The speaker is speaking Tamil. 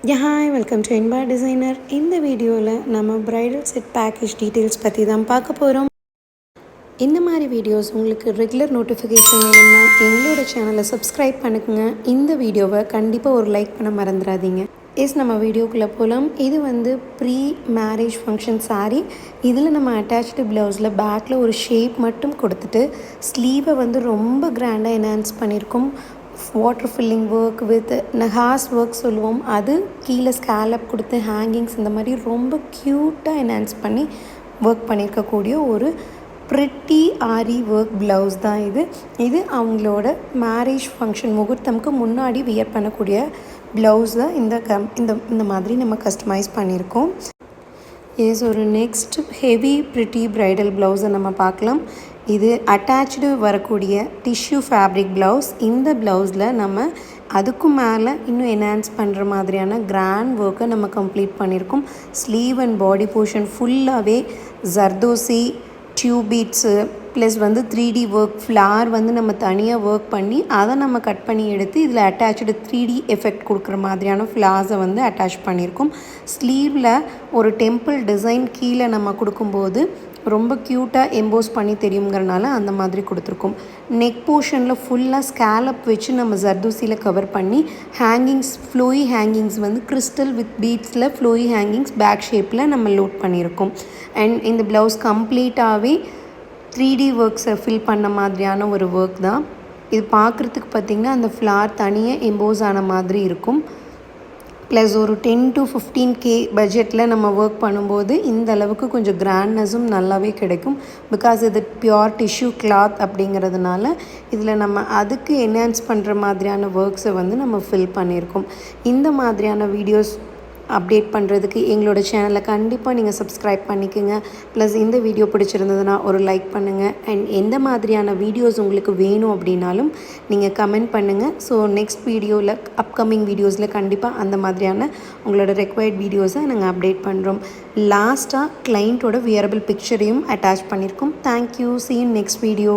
Hi welcome to Inba designer. இந்த வீடியோவில் நம்ம ப்ரைடல் செட் பேக்கேஜ் டீட்டெயில்ஸ் பற்றி தான் பார்க்க போகிறோம். இந்த மாதிரி வீடியோஸ் உங்களுக்கு ரெகுலர் நோட்டிஃபிகேஷன் வேணும்னா எங்களோட சேனலை சப்ஸ்கிரைப் பண்ணுங்க. இந்த வீடியோவை கண்டிப்பாக ஒரு லைக் பண்ண மறந்துடாதீங்க. நம்ம வீடியோக்குள்ளே போகலாம். இது வந்து ப்ரீ மேரேஜ் ஃபங்க்ஷன் சாரீ. இதில் நம்ம அட்டாச்டு ப்ளவுஸில் பேக்கில் ஒரு ஷேப் மட்டும் கொடுத்துட்டு ஸ்லீவை வந்து ரொம்ப கிராண்டாக என்ஹான்ஸ் பண்ணியிருக்கோம். Water filling work with Nahas work சொல்லுவோம். அது கீழே ஸ்கேலப் கொடுத்து ஹேங்கிங்ஸ் இந்த மாதிரி ரொம்ப க்யூட்டாக என்ஹான்ஸ் பண்ணி ஒர்க் பண்ணியிருக்கக்கூடிய ஒரு ப்ரிட்டி ஆரி ஒர்க் ப்ளவுஸ் தான் இது அவங்களோட மேரேஜ் ஃபங்க்ஷன் முகூர்த்தமுக்கு முன்னாடி வியர் பண்ணக்கூடிய ப்ளவுஸ் தான் இந்த மாதிரி நம்ம கஸ்டமைஸ் பண்ணியிருக்கோம். ஒரு நெக்ஸ்ட் ஹெவி ப்ரிட்டி ப்ரைடல் ப்ளவுஸை நம்ம பார்க்கலாம். இது அட்டாச்சு வரக்கூடிய டிஷ்யூ ஃபேப்ரிக் ப்ளவுஸ். இந்த ப்ளவுஸில் நம்ம அதுக்கும் மேலே இன்னும் என்ஹான்ஸ் பண்ணுற மாதிரியான கிராண்ட் ஒர்க்கை நம்ம கம்ப்ளீட் பண்ணியிருக்கோம். ஸ்லீவ் அண்ட் பாடி போர்ஷன் ஃபுல்லாகவே ஜர்தோசி டியூப் பீட்ஸு ப்ளஸ் வந்து 3D ஒர்க் ஃப்ளார் வந்து நம்ம தனியாக ஒர்க் பண்ணி அதை நம்ம கட் பண்ணி எடுத்து இதில் அட்டாச்சு 3D எஃபெக்ட் கொடுக்குற மாதிரியான ஃப்ளார்ஸை வந்து அட்டாச் பண்ணியிருக்கோம். ஸ்லீவில் ஒரு டெம்பிள் டிசைன் கீழே நம்ம கொடுக்கும்போது ரொம்ப க்யூட்டாக எம்போஸ் பண்ணி தெரியுங்கிறனால அந்த மாதிரி கொடுத்துருக்கோம். நெக் போர்ஷனில் ஃபுல்லாக ஸ்கேலப் வச்சு நம்ம ஜர்தூசியில் கவர் பண்ணி ஹேங்கிங்ஸ் ஃப்ளோயி ஹேங்கிங்ஸ் வந்து கிறிஸ்டல் வித் பீட்ஸில் ஃப்ளோயி ஹேங்கிங்ஸ் பேக் ஷேப்பில் நம்ம லோட் பண்ணியிருக்கோம். அண்ட் இந்த ப்ளவுஸ் கம்ப்ளீட்டாகவே 3D ஒர்க்ஸை ஃபில் பண்ண மாதிரியான ஒரு ஒர்க் தான் இது. பார்க்குறதுக்கு பார்த்திங்கன்னா அந்த ஃப்ளார் தனியாக எம்போஸ் ஆன மாதிரி இருக்கும். ப்ளஸ் ஒரு 10 to 15K பட்ஜெட்டில் நம்ம ஒர்க் பண்ணும்போது இந்த அளவுக்கு கொஞ்சம் கிராண்ட்னஸும் நல்லாவே கிடைக்கும். பிகாஸ் இது பியோர் டிஷ்யூ கிளாத் அப்படிங்கிறதுனால இதில் நம்ம அதுக்கு என்ஹான்ஸ் பண்ணுற மாதிரியான ஒர்க்ஸை வந்து நம்ம ஃபில் பண்ணியிருக்கோம். இந்த மாதிரியான வீடியோஸ் அப்டேட் பண்ணுறதுக்கு எங்களோட சேனலை கண்டிப்பாக நீங்கள் சப்ஸ்கிரைப் பண்ணிக்கோங்க. ப்ளஸ் இந்த வீடியோ பிடிச்சிருந்ததுன்னா ஒரு லைக் பண்ணுங்கள். அண்ட் எந்த மாதிரியான வீடியோஸ் உங்களுக்கு வேணும் அப்படின்னாலும் நீங்கள் கமெண்ட் பண்ணுங்கள். ஸோ நெக்ஸ்ட் வீடியோவில் அப்கமிங் வீடியோஸில் கண்டிப்பாக அந்த மாதிரியான உங்களோட ரெக்வயர்ட் வீடியோஸை நாங்கள் அப்டேட் பண்ணுறோம். லாஸ்ட்டாக கிளைண்ட்டோட வியரபிள் பிக்சரையும் அட்டாச் பண்ணியிருக்கோம். Thank you. see you in next video.